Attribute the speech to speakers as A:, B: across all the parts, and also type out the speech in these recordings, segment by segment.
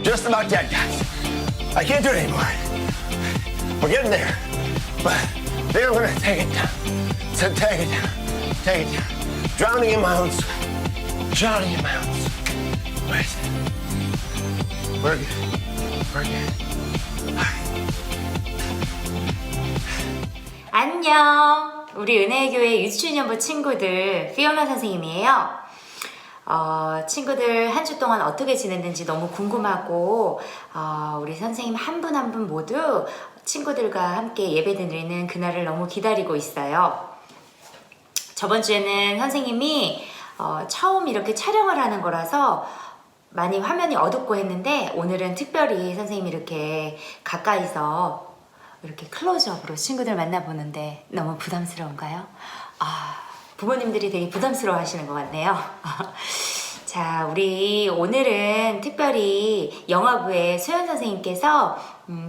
A: Just about dead, guys. I can't do it anymore. We're getting there. But I think I'm gonna take it down. So take it down. Take it down. Drowning in my own sweat. Drowning in my own sweat. Wait. We're good. We're good.
B: 안녕. 우리 은혜교회 유치원연부 친구들 피오나 선생님이에요. 친구들 한 주 동안 어떻게 지냈는지 너무 궁금하고 우리 선생님 한 분 한 분 모두 친구들과 함께 예배드리는 그날을 너무 기다리고 있어요. 저번 주에는 선생님이 처음 이렇게 촬영을 하는 거라서 많이 화면이 어둡고 했는데 오늘은 특별히 선생님이 이렇게 가까이서 이렇게 클로즈업으로 친구들 만나보는데 너무 부담스러운가요? 부모님들이 되게 부담스러워 하시는 것 같네요. 자, 우리 오늘은 특별히 영화부의 수연 선생님께서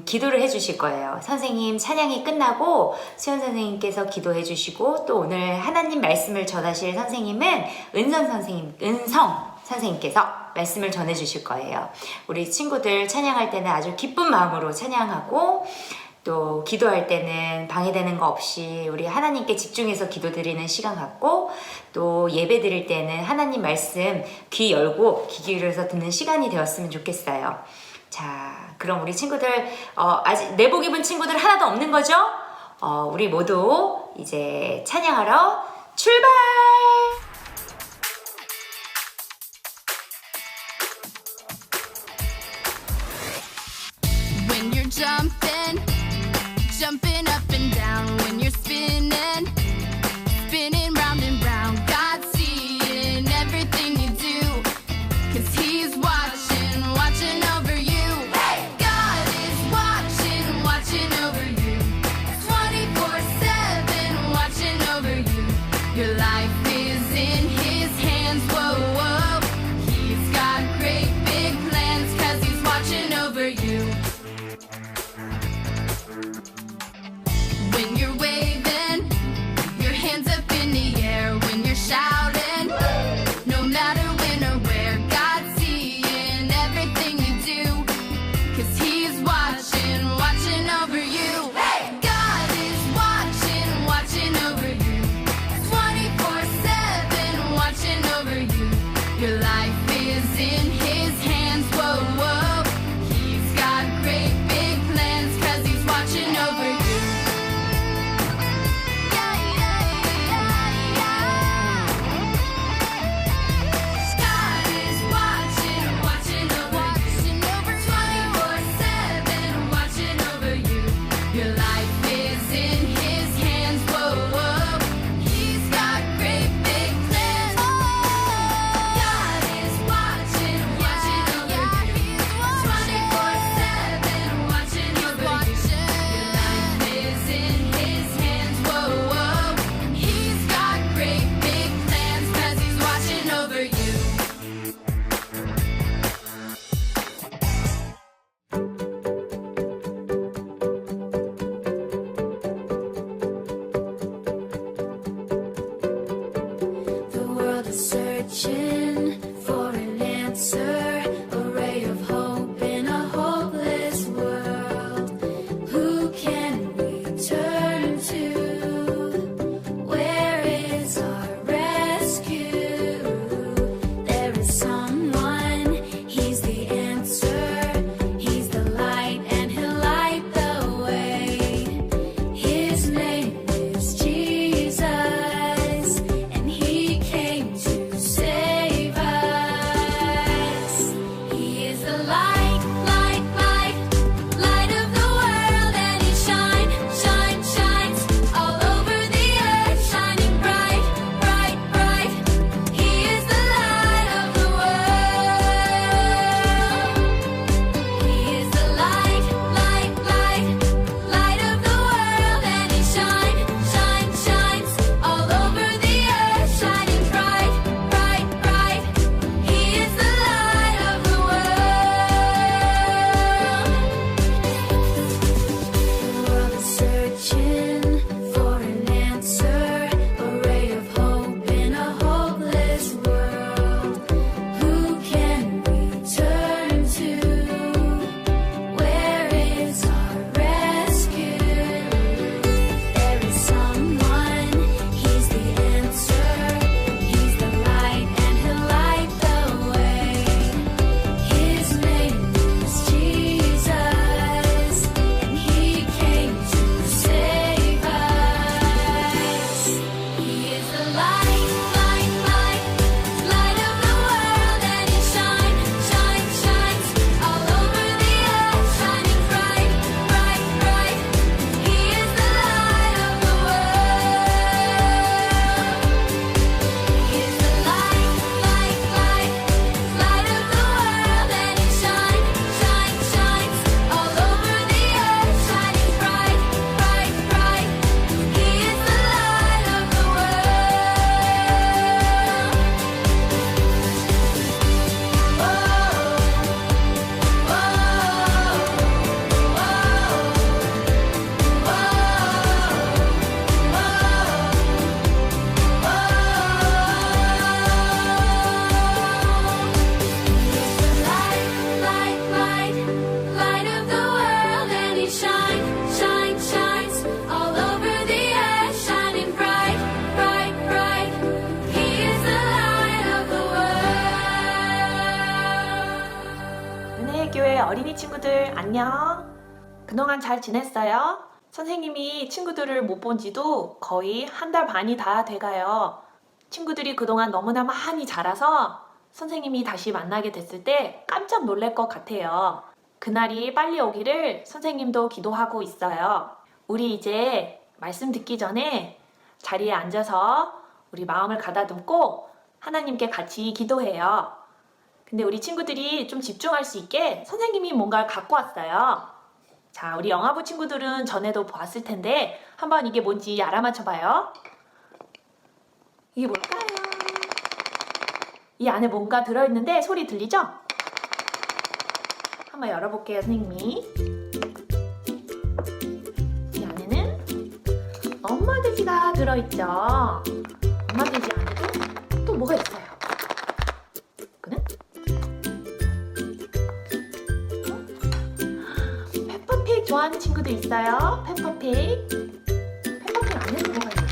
B: 기도를 해주실 거예요. 선생님 찬양이 끝나고 수연 선생님께서 기도해 주시고 또 오늘 하나님 말씀을 전하실 선생님은 은성 선생님께서 말씀을 전해 주실 거예요. 우리 친구들 찬양할 때는 아주 기쁜 마음으로 찬양하고 또 기도할 때는 방해되는 거 없이 우리 하나님께 집중해서 기도드리는 시간 갖고 또 예배 드릴 때는 하나님 말씀 귀 열고 귀 기울여서 듣는 시간이 되었으면 좋겠어요. 자, 그럼 우리 친구들 아직 내복 입은 친구들 하나도 없는 거죠? 우리 모두 이제 찬양하러 출발!
C: When you're jumping up and down, when you're spinning round and round, God's seeing everything you do, 'cause He's watching over you. God is watching over you, 24/7 watching over you. Your life is in His hands, whoa, whoa. He's got great big plans, 'cause He's watching over you. When you're waving your hands up in the air, when you're shouting, no matter when or where, God's seeing everything you do, 'cause He's watching over you. God is watching over you, 24/7 watching over you. Your life is in His hands, whoa, whoa. He's got great big plans, 'cause He's watching over you. Searching for an answer, a ray of hope in a hopeless world. Who can we turn to? Where is our rescue? There is someone, He's the answer. He's the light and He'll light the way. His name is Jesus, and He came to save
D: 안녕. 그동안 잘 지냈어요? 선생님이 친구들을 못 본 지도 거의 한 달 반이 다 돼가요. 친구들이 그동안 너무나 많이 자라서 선생님이 다시 만나게 됐을 때 깜짝 놀랄 것 같아요. 그날이 빨리 오기를 선생님도 기도하고 있어요. 우리 이제 말씀 듣기 전에 자리에 앉아서 우리 마음을 가다듬고 하나님께 같이 기도해요. 근데 우리 친구들이 좀 집중할 수 있게 선생님이 뭔가를 갖고 왔어요. 자, 우리 영화부 친구들은 전에도 보았을 텐데 한번 이게 뭔지 알아맞혀봐요. 이게 뭘까요? 이 안에 뭔가 들어있는데 소리 들리죠? 한번 열어볼게요, 선생님이. 이 안에는 엄마 돼지가 들어있죠. 엄마 돼지 안에도 또 뭐가 있어요? 그는? 페퍼픽 좋아하는 친구도 있어요. 페퍼픽. 페퍼픽 안에는 뭐가 있는데?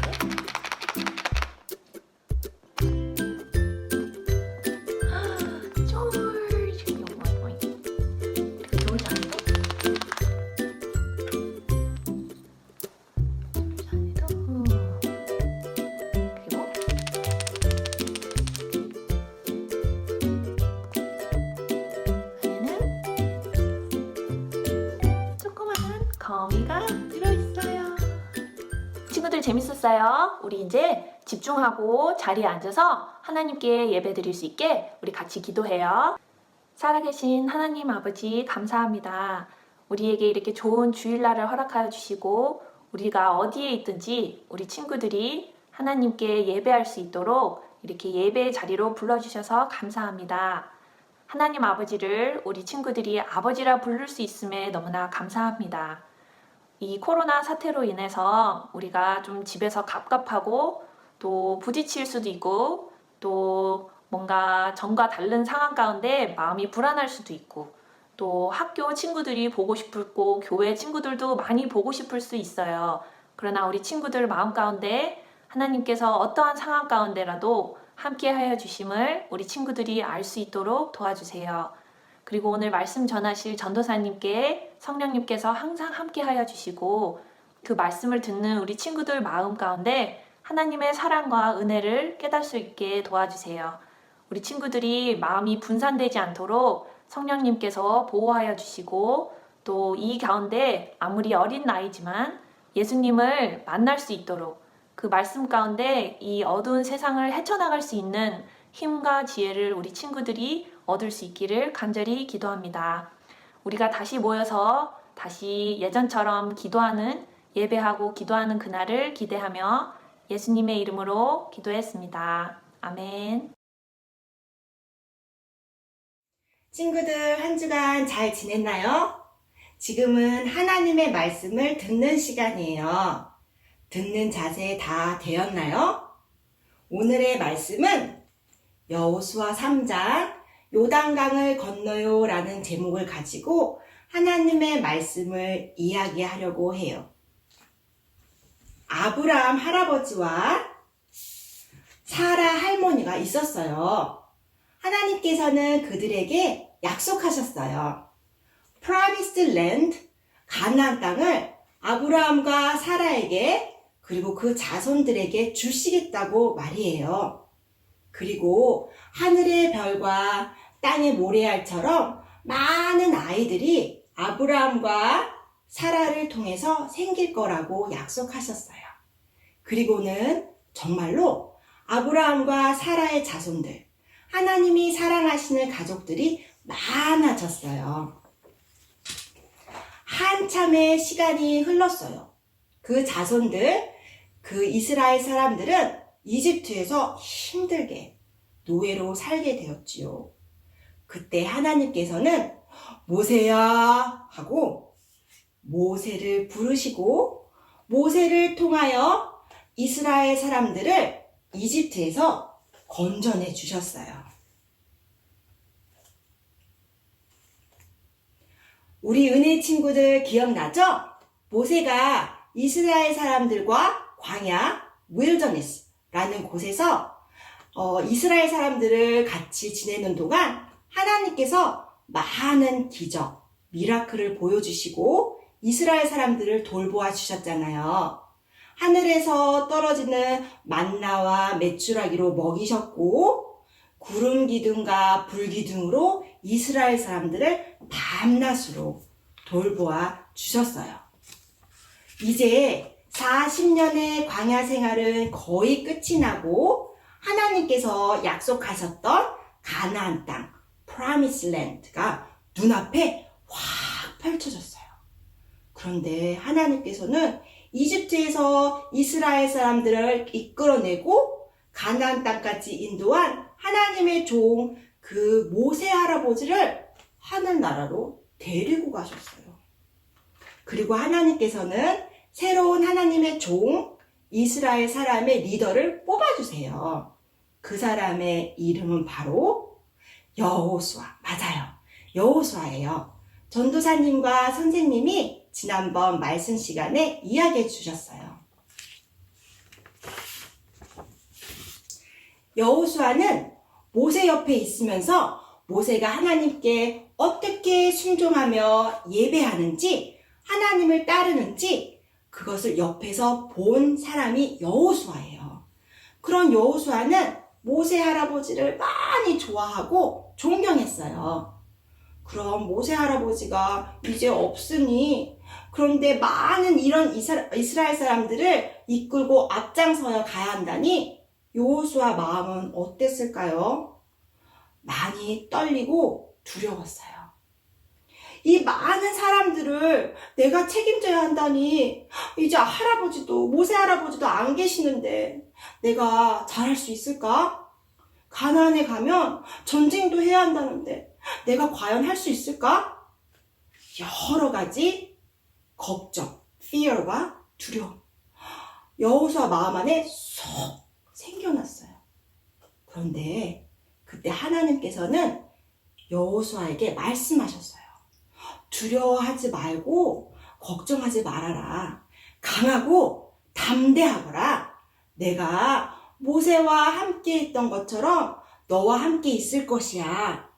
D: 조르지. 그 조르지 안에도? 조르지 안에도. 그리고 안에는 조그마한 거미가 들어있어요. 친구들 재밌었어요? 우리 이제 집중하고 자리에 앉아서 하나님께 예배 드릴 수 있게 우리 같이 기도해요. 살아계신 하나님 아버지 감사합니다. 우리에게 이렇게 좋은 주일날을 허락하여 주시고 우리가 어디에 있든지 우리 친구들이 하나님께 예배할 수 있도록 이렇게 예배의 자리로 불러주셔서 감사합니다. 하나님 아버지를 우리 친구들이 아버지라 부를 수 있음에 너무나 감사합니다. 이 코로나 사태로 인해서 우리가 좀 집에서 갑갑하고 또 부딪힐 수도 있고 또 뭔가 전과 다른 상황 가운데 마음이 불안할 수도 있고 또 학교 친구들이 보고 싶고 교회 친구들도 많이 보고 싶을 수 있어요. 그러나 우리 친구들 마음 가운데 하나님께서 어떠한 상황 가운데라도 함께 하여 주심을 우리 친구들이 알 수 있도록 도와주세요. 그리고 오늘 말씀 전하실 전도사님께 성령님께서 항상 함께 하여 주시고 그 말씀을 듣는 우리 친구들 마음 가운데 하나님의 사랑과 은혜를 깨달을 수 있게 도와주세요. 우리 친구들이 마음이 분산되지 않도록 성령님께서 보호하여 주시고 또 이 가운데 아무리 어린 나이지만 예수님을 만날 수 있도록 그 말씀 가운데 이 어두운 세상을 헤쳐나갈 수 있는 힘과 지혜를 우리 친구들이 얻을 수 있기를 간절히 기도합니다. 우리가 다시 모여서 다시 예전처럼 기도하는 예배하고 기도하는 그날을 기대하며 예수님의 이름으로 기도했습니다. 아멘.
E: 친구들 한 주간 잘 지냈나요? 지금은 하나님의 말씀을 듣는 시간이에요. 듣는 자세 다 되었나요? 오늘의 말씀은 여호수아 3장 요단강을 건너요 라는 제목을 가지고 하나님의 말씀을 이야기하려고 해요. 아브라함 할아버지와 사라 할머니가 있었어요. 하나님께서는 그들에게 약속하셨어요. Promised Land, 가나안 땅을 아브라함과 사라에게 그리고 그 자손들에게 주시겠다고 말이에요. 그리고 하늘의 별과 땅의 모래알처럼 많은 아이들이 아브라함과 사라를 통해서 생길 거라고 약속하셨어요. 그리고는 정말로 아브라함과 사라의 자손들, 하나님이 사랑하시는 가족들이 많아졌어요. 한참의 시간이 흘렀어요. 그 자손들, 그 이스라엘 사람들은 이집트에서 힘들게 노예로 살게 되었지요. 그때 하나님께서는 모세야 하고 모세를 부르시고 모세를 통하여 이스라엘 사람들을 이집트에서 건져내 주셨어요. 우리 은혜 친구들 기억나죠? 모세가 이스라엘 사람들과 광야, 윌더니스라는 곳에서 이스라엘 사람들을 같이 지내는 동안 하나님께서 많은 기적, 미라클을 보여주시고 이스라엘 사람들을 돌보아 주셨잖아요. 하늘에서 떨어지는 만나와 메추라기로 먹이셨고 구름 기둥과 불 기둥으로 이스라엘 사람들을 밤낮으로 돌보아 주셨어요. 이제 40년의 광야 생활은 거의 끝이 나고 하나님께서 약속하셨던 가나안 땅, Promised Land가 눈앞에 확 펼쳐졌어요. 그런데 하나님께서는 이집트에서 이스라엘 사람들을 이끌어내고 가나안 땅까지 인도한 하나님의 종 그 모세 할아버지를 하늘나라로 데리고 가셨어요. 그리고 하나님께서는 새로운 하나님의 종 이스라엘 사람의 리더를 뽑아주세요. 그 사람의 이름은 바로 여호수아. 맞아요. 여호수아예요. 전도사님과 선생님이 지난번 말씀 시간에 이야기해 주셨어요. 여호수아는 모세 옆에 있으면서 모세가 하나님께 어떻게 순종하며 예배하는지 하나님을 따르는지 그것을 옆에서 본 사람이 여호수아예요. 그런 여호수아는 모세 할아버지를 많이 좋아하고 존경했어요. 그럼 모세 할아버지가 이제 없으니 그런데 많은 이런 이스라엘 사람들을 이끌고 앞장서야 가야 한다니 여호수아 마음은 어땠을까요? 많이 떨리고 두려웠어요. 이 많은 사람들을 내가 책임져야 한다니 이제 모세 할아버지도 안 계시는데 내가 잘할 수 있을까? 가나안에 가면 전쟁도 해야 한다는데 내가 과연 할 수 있을까? 여러 가지 걱정, fear와 두려움. 여호수아 마음 안에 쏙 생겨났어요. 그런데 그때 하나님께서는 여호수아에게 말씀하셨어요. 두려워하지 말고 걱정하지 말아라. 강하고 담대하거라. 내가 모세와 함께 있던 것처럼 너와 함께 있을 것이야.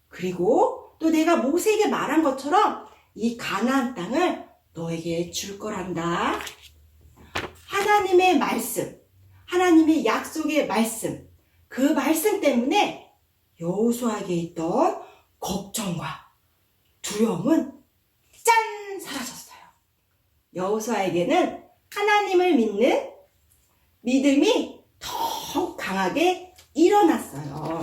E: 그리고 또 내가 모세에게 말한 것처럼 이 가나안 땅을 너에게 줄 거란다. 하나님의 말씀, 하나님의 약속의 말씀, 그 말씀 때문에 여호수아에게 있던 걱정과 두려움은 짠! 사라졌어요. 여호수아에게는 하나님을 믿는 믿음이 더욱 강하게 일어났어요.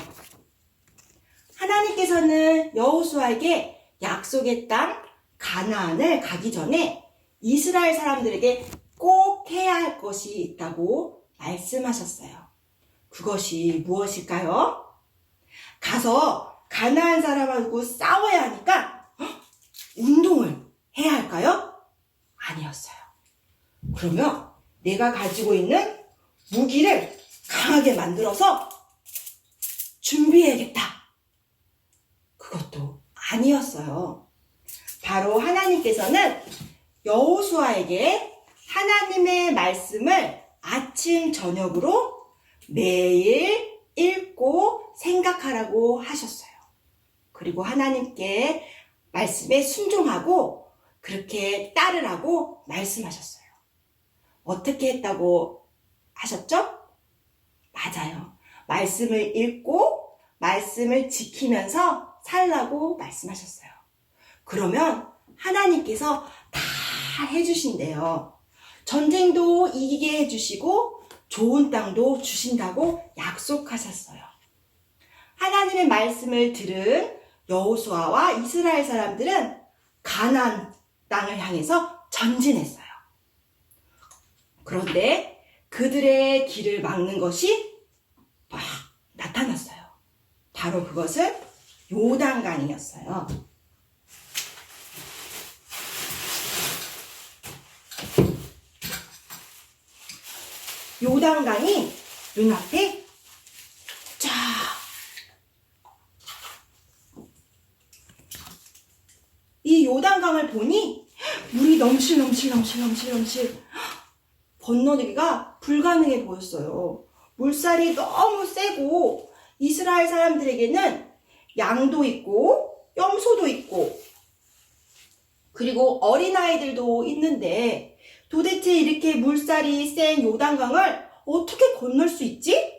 E: 하나님께서는 여호수아에게 약속의 땅 가나안을 가기 전에 이스라엘 사람들에게 꼭 해야 할 것이 있다고 말씀하셨어요. 그것이 무엇일까요? 가서 가나안 사람하고 싸워야 하니까 운동을 해야 할까요? 아니었어요. 그러면 내가 가지고 있는 무기를 강하게 만들어서 준비해야겠다. 그것도 아니었어요. 바로 하나님께서는 여호수아에게 하나님의 말씀을 아침 저녁으로 매일 읽고 생각하라고 하셨어요. 그리고 하나님께 말씀에 순종하고 그렇게 따르라고 말씀하셨어요. 어떻게 했다고 하셨죠? 맞아요. 말씀을 읽고 말씀을 지키면서 살라고 말씀하셨어요. 그러면 하나님께서 다 해주신대요. 전쟁도 이기게 해주시고 좋은 땅도 주신다고 약속하셨어요. 하나님의 말씀을 들은 여호수아와 이스라엘 사람들은 가나안 땅을 향해서 전진했어요. 그런데 그들의 길을 막는 것이 막 나타났어요. 바로 그것은 요단강이었어요. 요단강이 눈앞에 쫙 이 요단강을 보니 물이 넘실 건너기가 불가능해 보였어요. 물살이 너무 세고 이스라엘 사람들에게는 양도 있고 염소도 있고 그리고 어린아이들도 있는데 도대체 이렇게 물살이 센 요단강을 어떻게 건널 수 있지?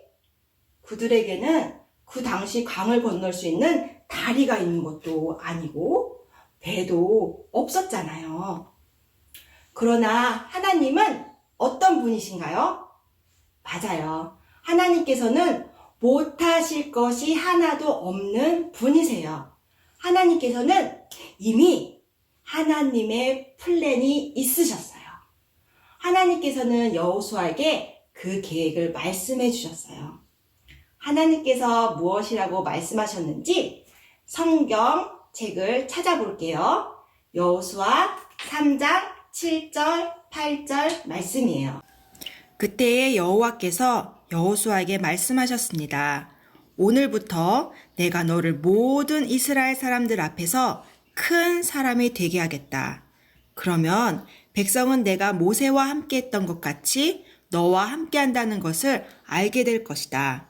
E: 그들에게는 그 당시 강을 건널 수 있는 다리가 있는 것도 아니고 배도 없었잖아요. 그러나 하나님은 어떤 분이신가요? 맞아요. 하나님께서는 못하실 것이 하나도 없는 분이세요. 하나님께서는 이미 하나님의 플랜이 있으셨어요. 하나님께서는 여호수아에게 그 계획을 말씀해 주셨어요. 하나님께서 무엇이라고 말씀하셨는지 성경 책을 찾아볼게요. 여호수아 3장 7절, 8절 말씀이에요.
F: 그때에 여호와께서 여호수아에게 말씀하셨습니다. 오늘부터 내가 너를 모든 이스라엘 사람들 앞에서 큰 사람이 되게 하겠다. 그러면 백성은 내가 모세와 함께 했던 것 같이 너와 함께 한다는 것을 알게 될 것이다.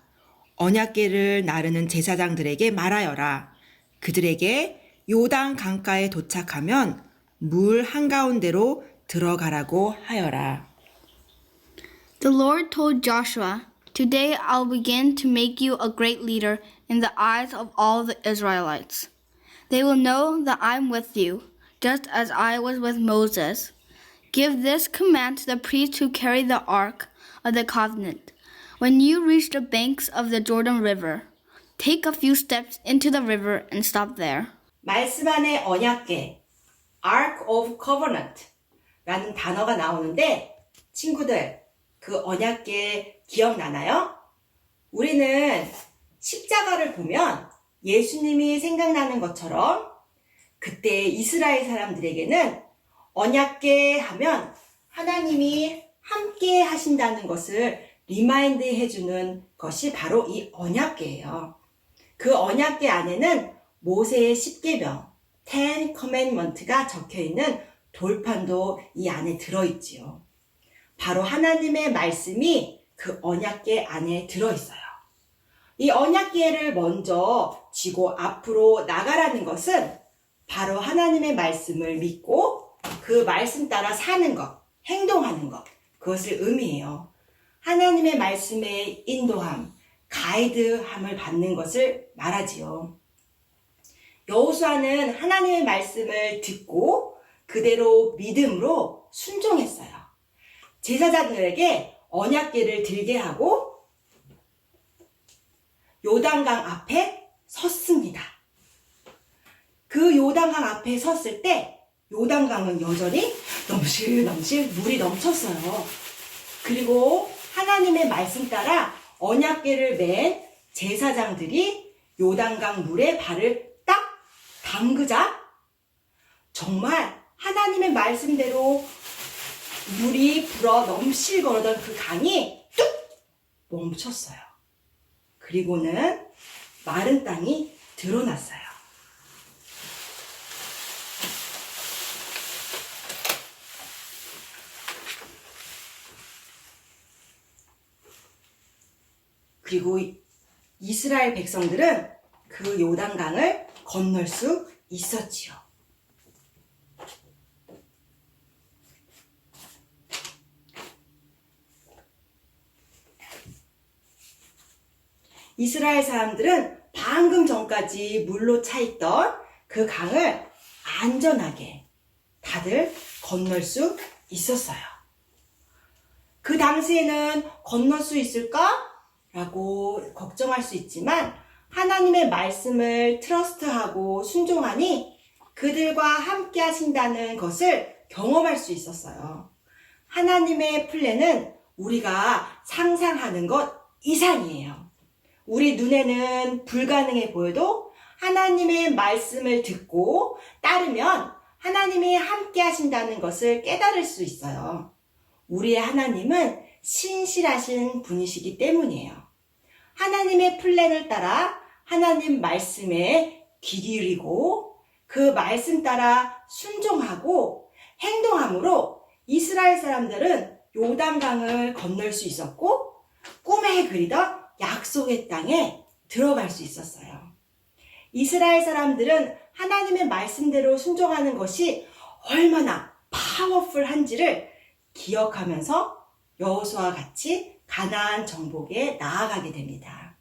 F: 언약궤를 나르는 제사장들에게 말하여라. 그들에게 요단 강가에 도착하면 물 한가운데로 들어가라고 하여라.
G: The Lord told Joshua, "Today I'll begin to make you a great leader in the eyes of all the Israelites. They will know that I'm with you, just as I was with Moses. Give this command to the priests who carry the ark of the covenant. When you reach the banks of the Jordan River, take a few steps into the river and stop there."
E: 말씀 안에 언약궤, Ark of Covenant 라는 단어가 나오는데 친구들, 그 언약궤 기억나나요? 우리는 십자가를 보면 예수님이 생각나는 것처럼 그때 이스라엘 사람들에게는 언약궤 하면 하나님이 함께 하신다는 것을 리마인드 해주는 것이 바로 이 언약궤예요. 그 언약궤 안에는 모세의 10계명, Ten Commandment가 적혀있는 돌판도 이 안에 들어있지요. 바로 하나님의 말씀이 그 언약궤 안에 들어있어요. 이 언약궤를 먼저 쥐고 앞으로 나가라는 것은 바로 하나님의 말씀을 믿고 그 말씀 따라 사는 것, 행동하는 것, 그것을 의미해요. 하나님의 말씀의 인도함, 가이드함을 받는 것을 말하지요. 여호수아는 하나님의 말씀을 듣고 그대로 믿음으로 순종했어요. 제사장들에게 언약궤를 들게 하고 요단강 앞에 섰습니다. 그 요단강 앞에 섰을 때 요단강은 여전히 넘실넘실 물이 넘쳤어요. 그리고 하나님의 말씀 따라 언약궤를 맨 제사장들이 요단강 물에 발을 딱 담그자 정말 하나님의 말씀대로 물이 불어 넘실거리던 그 강이 뚝 멈췄어요. 그리고는 마른 땅이 드러났어요. 그리고 이스라엘 백성들은 그 요단강을 건널 수 있었지요. 이스라엘 사람들은 방금 전까지 물로 차있던 그 강을 안전하게 다들 건널 수 있었어요. 그 당시에는 건널 수 있을까? 라고 걱정할 수 있지만 하나님의 말씀을 트러스트하고 순종하니 그들과 함께 하신다는 것을 경험할 수 있었어요. 하나님의 플랜은 우리가 상상하는 것 이상이에요. 우리 눈에는 불가능해 보여도 하나님의 말씀을 듣고 따르면 하나님이 함께 하신다는 것을 깨달을 수 있어요. 우리의 하나님은 신실하신 분이시기 때문이에요. 하나님의 플랜을 따라 하나님 말씀에 귀 기울이고 그 말씀 따라 순종하고 행동함으로 이스라엘 사람들은 요단강을 건널 수 있었고 꿈에 그리던 약속의 땅에 들어갈 수 있었어요. 이스라엘 사람들은 하나님의 말씀대로 순종하는 것이 얼마나 파워풀한지를 기억하면서 여호수아와 같이 가나안 정복에 나아가게 됩니다.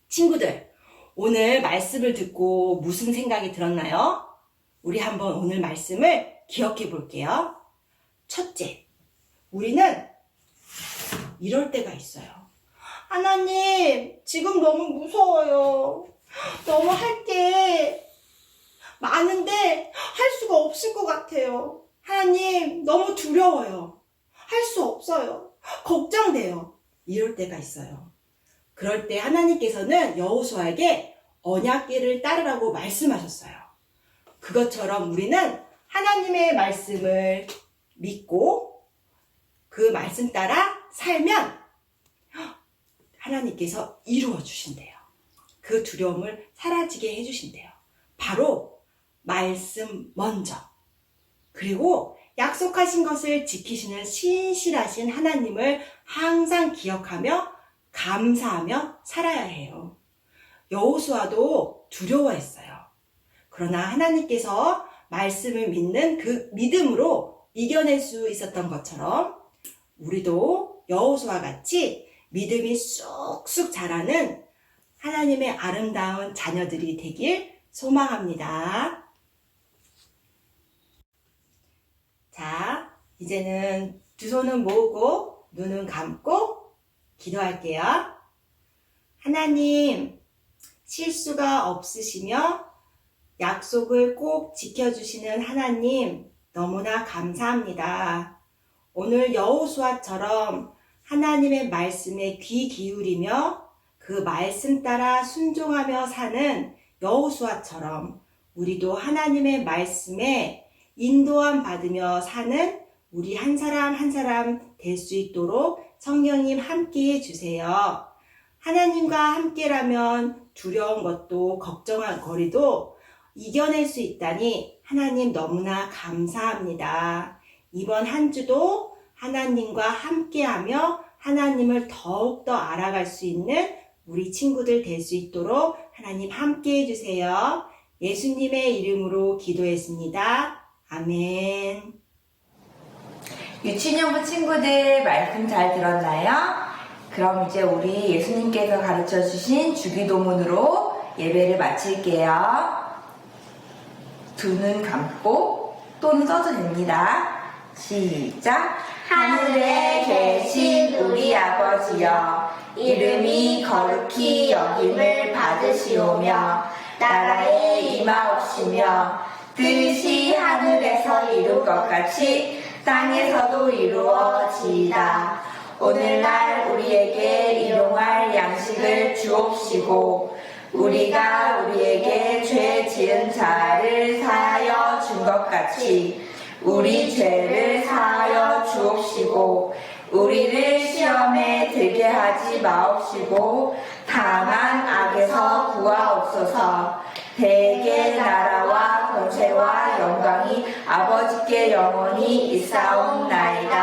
E: 친구들, 오늘 말씀을 듣고 무슨 생각이 들었나요? 우리 한번 오늘 말씀을 기억해 볼게요. 첫째, 우리는 이럴 때가 있어요. 하나님, 지금 너무 무서워요. 너무 할 게 많은데 할 수가 없을 것 같아요. 하나님, 너무 두려워요. 할 수 없어요. 걱정돼요. 이럴 때가 있어요. 그럴 때 하나님께서는 여호수아에게 언약궤를 따르라고 말씀하셨어요. 그것처럼 우리는 하나님의 말씀을 믿고 그 말씀 따라 살면 하나님께서 이루어 주신대요. 그 두려움을 사라지게 해주신대요. 바로 말씀 먼저. 그리고 약속하신 것을 지키시는 신실하신 하나님을 항상 기억하며 감사하며 살아야 해요. 여호수아도 두려워했어요. 그러나 하나님께서 말씀을 믿는 그 믿음으로 이겨낼 수 있었던 것처럼 우리도 여호수아와 같이 믿음이 쑥쑥 자라는 하나님의 아름다운 자녀들이 되길 소망합니다. 자, 이제는 두 손은 모으고 눈은 감고 기도할게요. 하나님, 실수가 없으시며 약속을 꼭 지켜주시는 하나님, 너무나 감사합니다. 오늘 여호수아처럼 하나님의 말씀에 귀 기울이며 그 말씀 따라 순종하며 사는 여호수아처럼 우리도 하나님의 말씀에 인도함 받으며 사는 우리 한 사람 한 사람 될 수 있도록 성령님 함께해 주세요. 하나님과 함께라면 두려운 것도 걱정한 거리도 이겨낼 수 있다니 하나님 너무나 감사합니다. 이번 한 주도 하나님과 함께하며 하나님을 더욱더 알아갈 수 있는 우리 친구들 될 수 있도록 하나님 함께해 주세요. 예수님의 이름으로 기도했습니다. 아멘.
H: 유치원부 친구들 말씀 잘 들었나요? 그럼 이제 우리 예수님께서 가르쳐 주신 주기도문으로 예배를 마칠게요. 두 눈 감고 또는 써도 됩니다. 시작! 하늘에 계신 우리 아버지여, 이름이 거룩히 여김을 받으시오며 나라에 임하옵시며 뜻이 하늘에서 이룬 것 같이 땅에서도 이루어지이다. 오늘날 우리에게 일용할 양식을 주옵시고 우리가 우리에게 죄 지은 자를 사하여 준 것 같이 우리 죄를 사하여 주옵시고 우리를 시험에 들게 하지 마옵시고 다만 악에서 구하옵소서. 대개 나라와 권세와 영광이 아버지께 영원히 있사옵나이다.